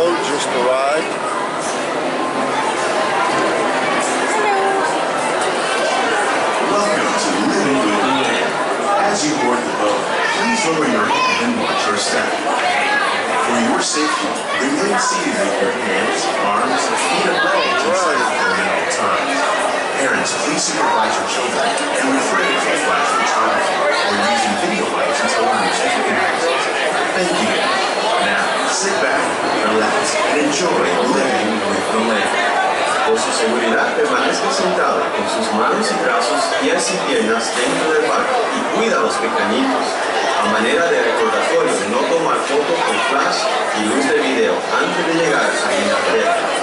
boat just arrived. Welcome to Living with the Land. As you board the boat, please lower your head and watch your step. For your safety, remain seated with your hands, arms, feet, and legs inside the boat at all times. Parents, please supervise your children and refrain from flash photography or using video lights until we reach the community. Thank you. Now, sit back, relax, and enjoy living with the land. Por su seguridad, permanezca sentado con sus manos y brazos, pies y piernas dentro del barco y cuida a los pequeñitos. A manera de recordatorio, no tomar fotos con flash y luz de video antes de llegar a la pared.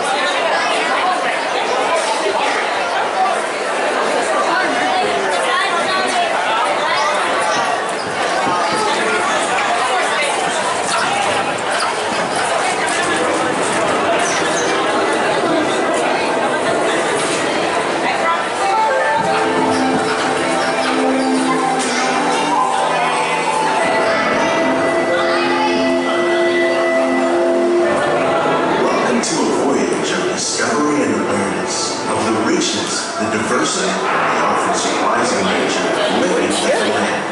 The diversity and often surprising nature living with the land.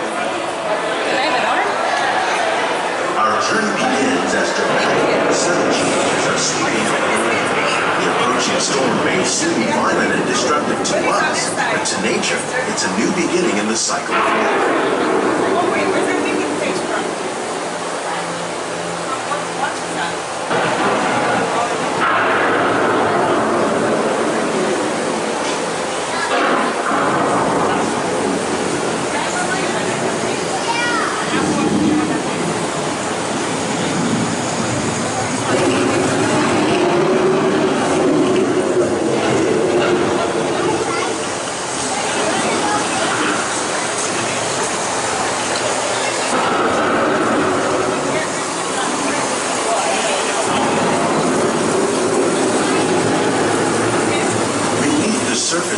Our journey begins as dramatic sun changes are sweeping over the land. The approaching storm may seem violent and destructive to us, but to nature, it's a new beginning in the cycle of life.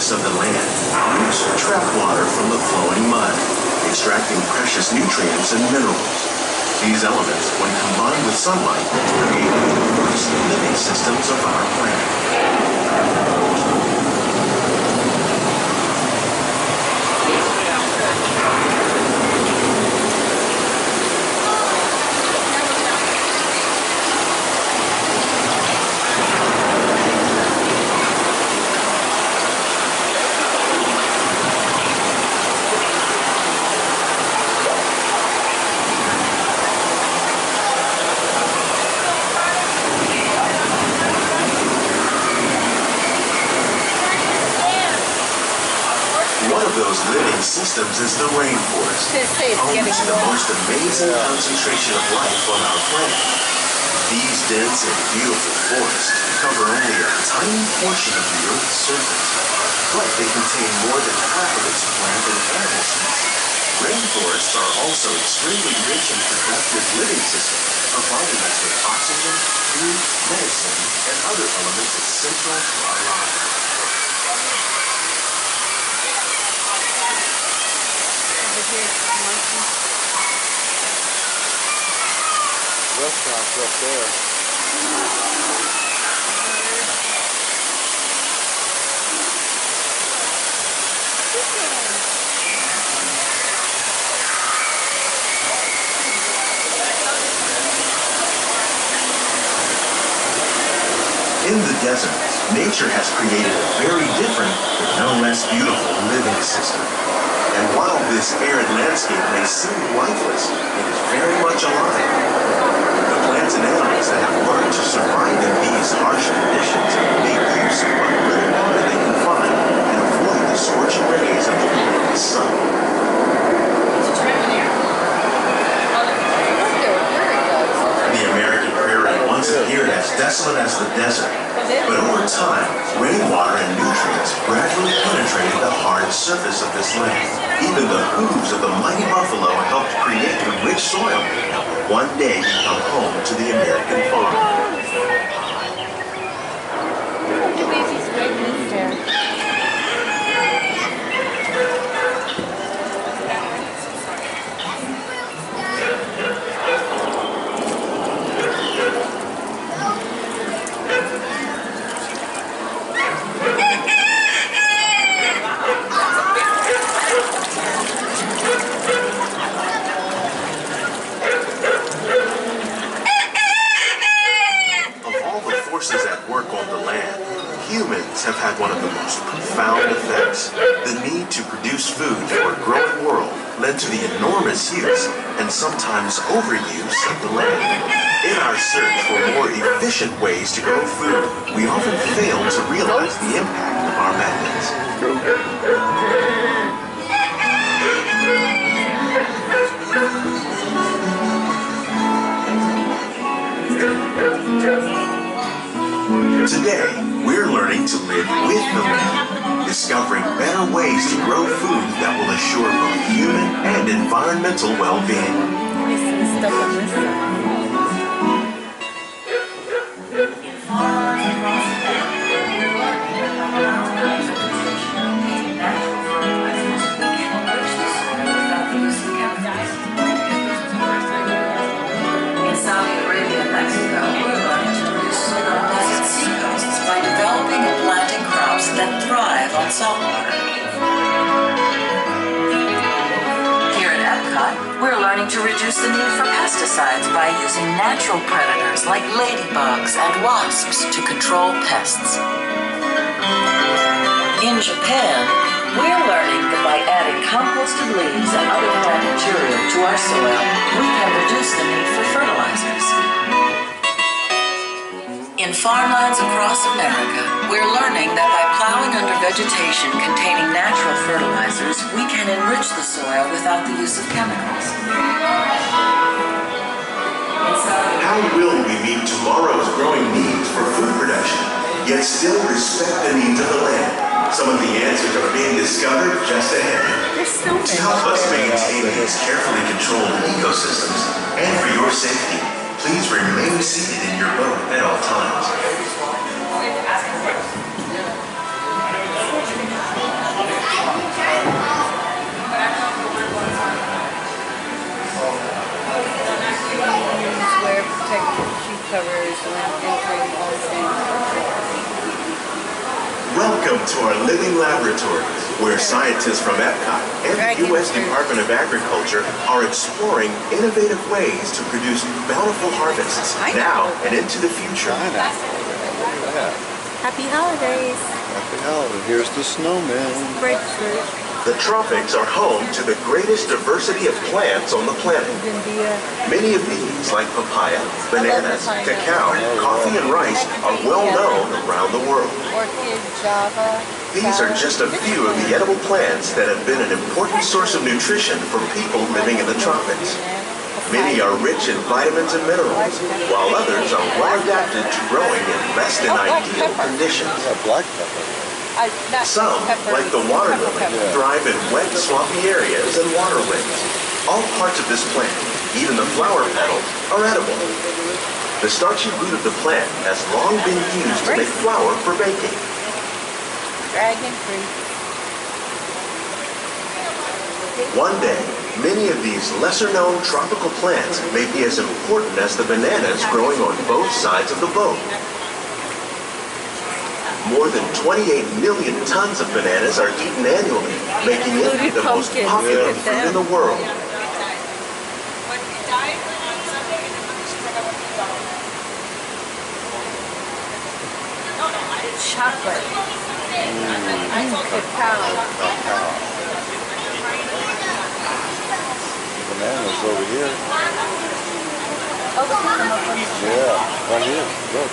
Of the land, roots trap water from the flowing mud, extracting precious nutrients and minerals. These elements, when combined with sunlight, create the diverse living systems of our planet. Those living systems is the rainforest, home to the most amazing concentration of life on our planet. These dense and beautiful forests cover only a tiny portion of the Earth's surface, but they contain more than half of its plant and animal species. Rainforests are also extremely rich and productive living systems, providing us with oxygen, food, medicine, and other elements essential to our lives. Restaurants up there. In the desert, nature has created a very different, but no less beautiful living system. And while this arid landscape may seem lifeless, it is very much alive. The plants and animals that have learned to survive in these harsh conditions make use of what little water they can find and avoid the scorching rays of the morning sun. The American prairie once appeared as desolate as the desert, but over time, rainwater and nutrients gradually penetrated the hard surface of this land. Even the hooves of the mighty buffalo helped create the rich soil that will one day become home to the American farm. led to the enormous use and sometimes overuse of the land. In our search for more efficient ways to grow food, we often fail to realize the impact of our methods. Today, we're learning to live with the land, discovering better ways to grow food that will assure both human and environmental well-being. That thrive on salt water. Here at EPCOT, we're learning to reduce the need for pesticides by using natural predators like ladybugs and wasps to control pests. In Japan, we're learning that by adding composted leaves and other plant material to our soil, we can reduce the need for fertilizers. In farmlands across America, we're learning that by plowing under vegetation containing natural fertilizers, we can enrich the soil without the use of chemicals. How will we meet tomorrow's growing needs for food production, yet still respect the needs of the land? Some of the answers are being discovered just ahead. To help us maintain these carefully controlled ecosystems, and for your safety, please remain seated in your boat at all times. Wear protective sheet covers when entering all things. Welcome to our living laboratories, where scientists from EPCOT and the U.S. Department of Agriculture are exploring innovative ways to produce bountiful harvests now and into the future. Happy holidays. Happy holiday. Here's the snowman. Breadfruit. The tropics are home to the greatest diversity of plants on the planet. Many of these, like papaya, bananas, cacao, coffee, and rice, are well known around the world. Orchid, java. These are just a few of the edible plants that have been an important source of nutrition for people living in the tropics. Many are rich in vitamins and minerals, while others are well adapted to growing in less than ideal conditions. Black pepper. Some, like the water lily, thrive in wet, swampy areas and waterways. All parts of this plant, even the flower petals, are edible. The starchy root of the plant has long been used to make flour for baking. Dragon fruit. One day, many of these lesser-known tropical plants may be as important as the bananas growing on both sides of the boat. More than 28 million tons of bananas are eaten annually, making it the most popular fruit in the world. Chocolate. Cacao. Bananas over here. Oh, yeah, right here. Look.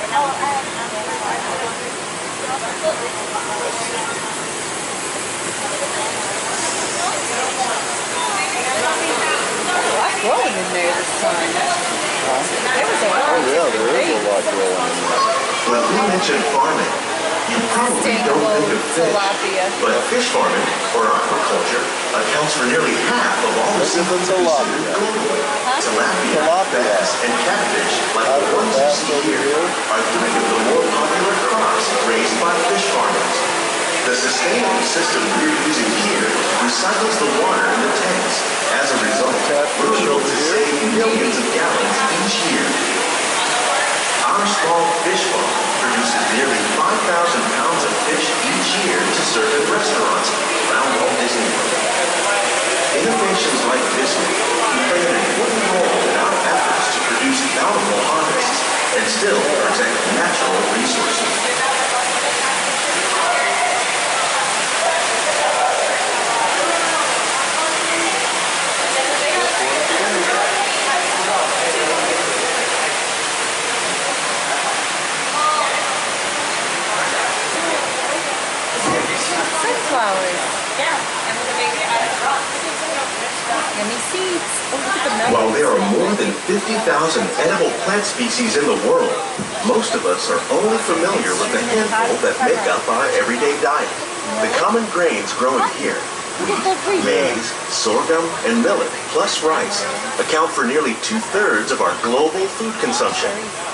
Growing in there this time. There was a lot. Oh yeah, there is a lot growing in there. When we mention farming, you probably don't think of fish, but fish farming, or aquaculture, accounts for nearly half of all the seafood consumed globally. Tilapia, bass, and catfish, like the ones you see here, are three of the more popular crops raised by fish farmers. The sustainable system we're using here recycles the water in the tanks. As a result, we're able to save millions of gallons each year. Our small fish farm produces nearly 5,000 pounds of fish each year to serve in restaurants around Walt Disney World. Innovations like this one play an important role in our efforts to produce bountiful harvests and still protect natural resources. Yummy seeds. Oh, look at the melons. While there are more than 50,000 edible plant species in the world, most of us are only familiar with the handful that make up our everyday diet. The common grains growing here, wheat, maize, sorghum, and millet, plus rice, account for nearly 2/3 of our global food consumption.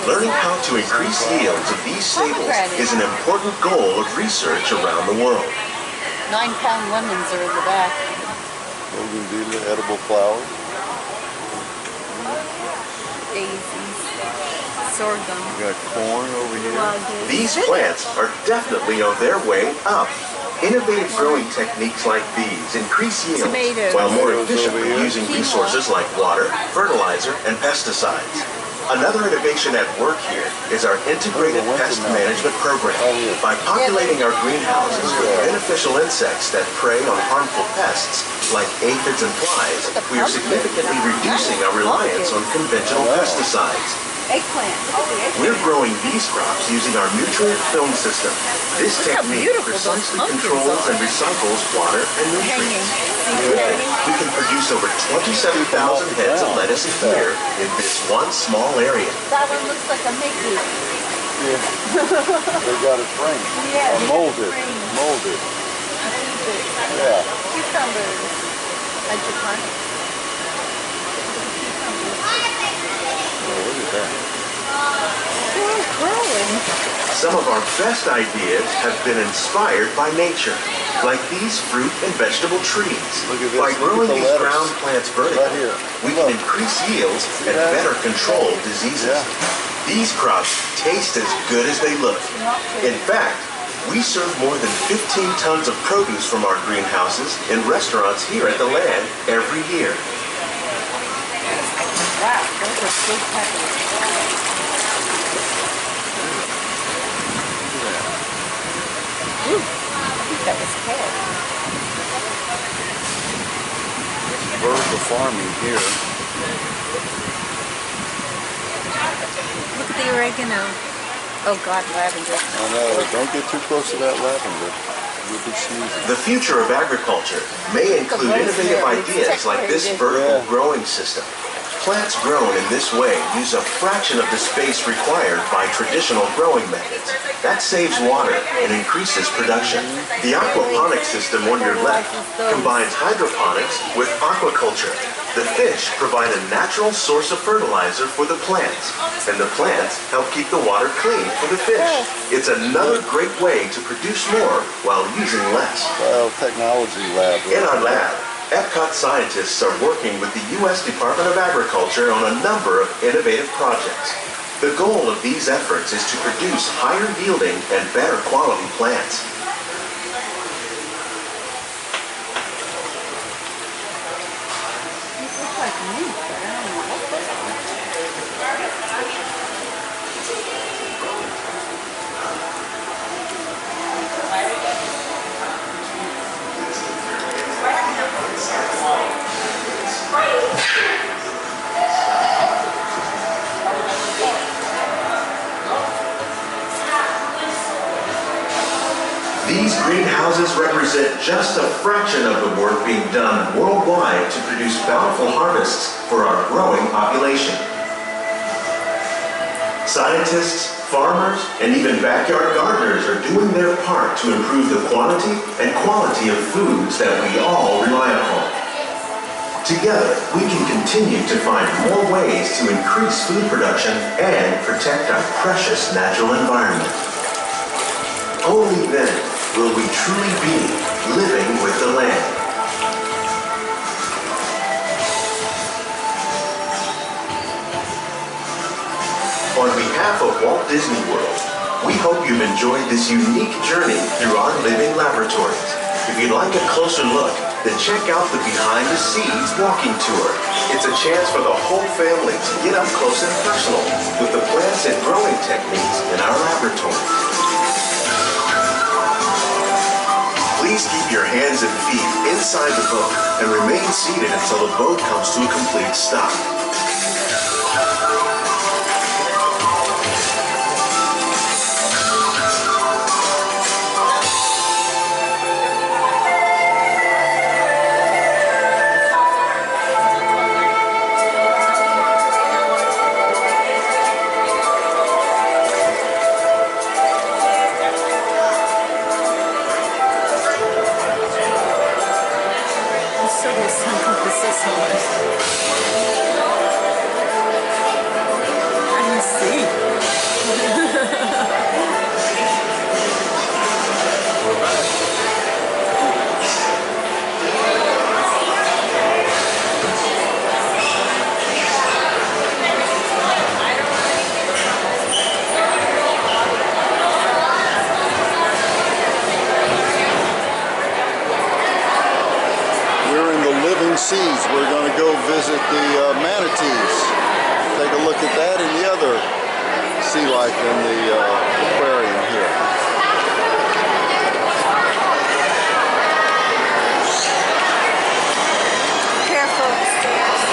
Learning how to increase yields of these staples is an important goal of research around the world. 9-pound lemons are in the back. Bougainvillea, edible flower. Daisies. Sorghum. We got corn over here. These plants are definitely on their way up. Innovative growing techniques like these increase yields Tomatoes. while more Tomatoes efficiently over here. using resources like water, fertilizer, and pesticides. Another innovation at work here is our integrated pest management program. By populating our greenhouses with beneficial insects that prey on harmful pests like aphids and flies, we are significantly reducing our reliance on conventional pesticides. Eggplant. We're growing these crops using our nutrient film system. This Look how technique beautiful those precisely pumpkins controls are. and recycles water and Hanging. nutrients. See, hanging. We can produce over 27,000 heads of lettuce a year in this one small area. That one looks like a Mickey. Yeah. They got it framed. Yeah, Or molded. framed. Molded. Yeah. Cucumbers. Hydroponics. Oh, look at that. They're growing. Some of our best ideas have been inspired by nature, like these fruit and vegetable trees. Look at this. By Look at growing the these lettuce. ground plants vertically, Right here. we can increase yields and that? better control diseases. Yeah. These crops taste as good as they look. In fact, we serve more than 15 tons of produce from our greenhouses in restaurants here at the land every year. Wow, those are big peppers. Ooh, I think that was kale. Vertical farming here. Look at the oregano. Oh God, lavender. I know. Don't get too close to that lavender. You'll be sneezing. The future of agriculture may include innovative ideas like this vertical growing system. Plants grown in this way use a fraction of the space required by traditional growing methods. That saves water and increases production. The aquaponics system on your left combines hydroponics with aquaculture. The fish provide a natural source of fertilizer for the plants, and the plants help keep the water clean for the fish. It's another great way to produce more while using less. Biotechnology lab. In our lab, EPCOT scientists are working with the U.S. Department of Agriculture on a number of innovative projects. The goal of these efforts is to produce higher yielding and better quality plants. These look like mint, but I don't know what they are. These greenhouses represent just a fraction of the work being done worldwide to produce bountiful harvests for our growing population. Scientists, farmers, and even backyard gardeners are doing their part to improve the quantity and quality of foods that we all rely upon. Together, we can continue to find more ways to increase food production and protect our precious natural environment. Only then will we truly be living with the land. On behalf of Walt Disney World, we hope you've enjoyed this unique journey through our living laboratories. If you'd like a closer look, then check out the Behind the Scenes walking tour. It's a chance for the whole family to get up close and personal with the plants and growing techniques in our laboratories. Please keep your hands and feet inside the boat and remain seated until the boat comes to a complete stop. visit the manatees. Take a look at that and the other sea life in the aquarium here. Careful of the stairs.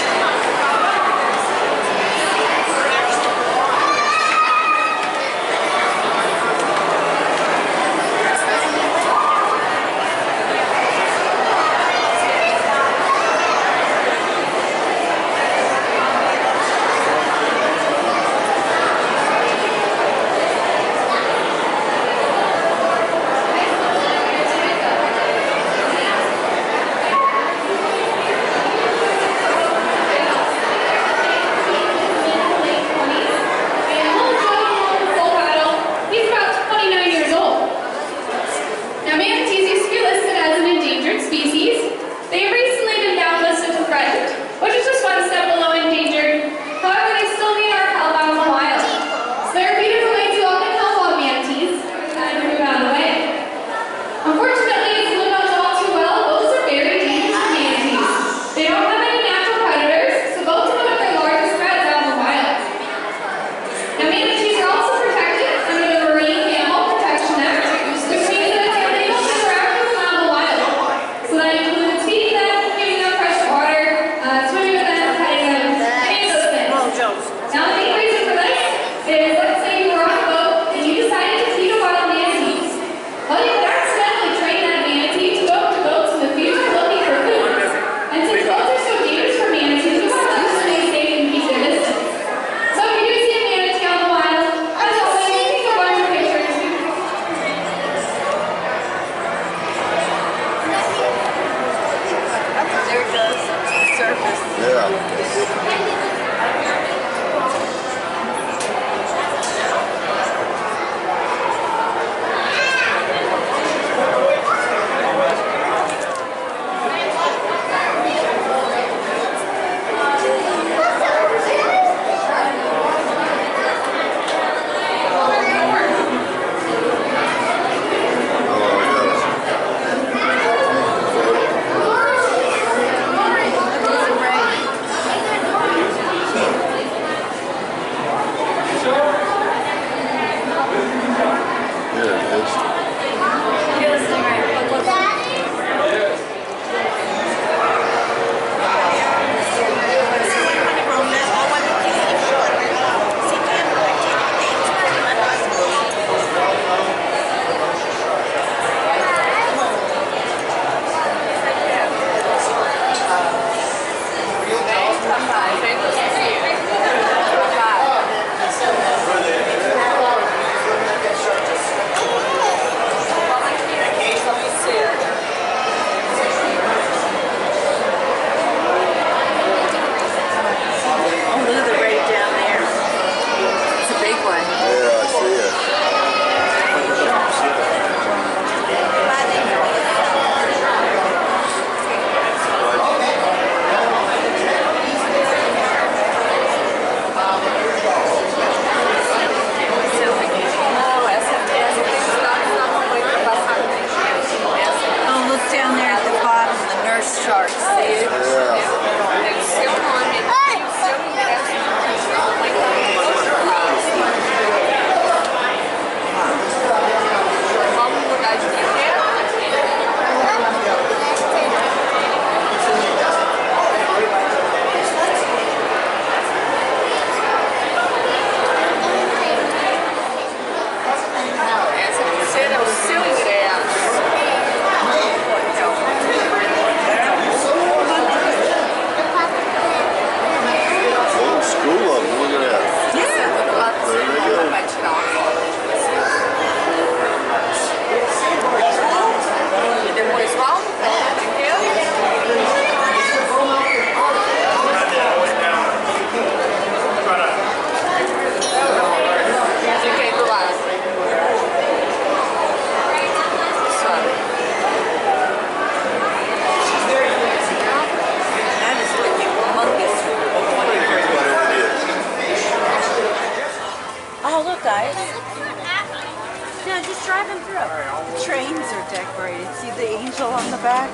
driving through. The trains are decorated. See the angel on the back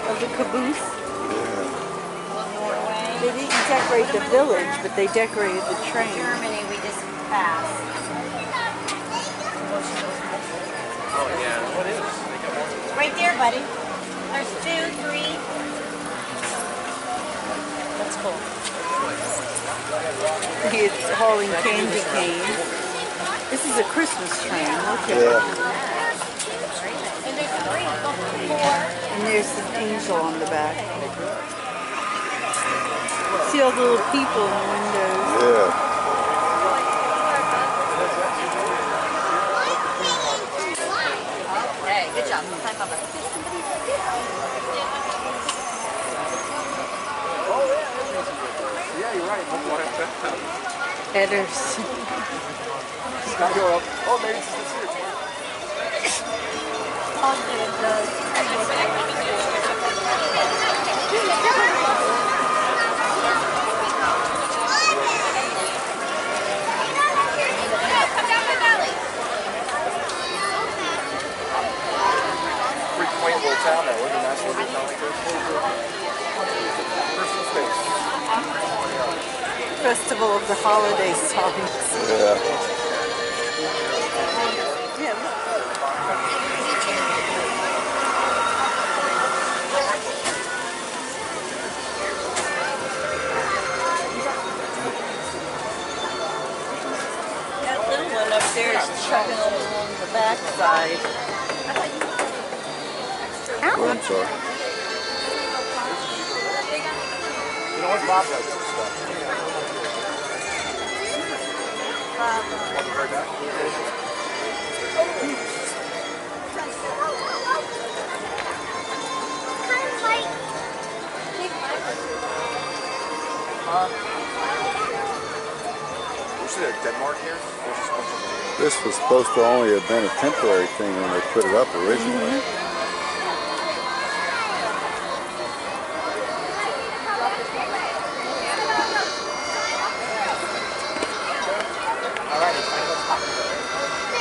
of the caboose? Yeah. Norway. They didn't decorate the village, but they decorated the train. Germany, we just passed. Oh yeah, what is? Right there, buddy. There's 2, 3. That's cool. It's hauling candy cane. This is a Christmas train. Look at it. And there's 3, 4. And there's an angel on the back. See all the little people in the windows. Yeah. Hey, good job. High five. Yeah, you're right. Headers. It's not going up. Oh, maybe it's this here. All good, Doug. Pretty quaint little town that would be nice little town like this. Christmas face. Festival of the Holiday Songs. Yeah. Yeah, look. That little one up there is chugging along the backside. Oh, I'm sorry. You know what? Bob likes this stuff. Right back. Was it Denmark here? This was supposed to only have been a temporary thing when they put it up originally.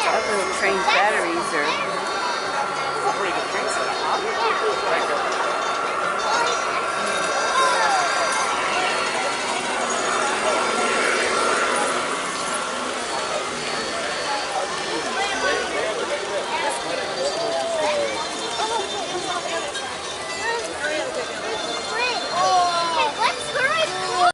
That little train's batteries are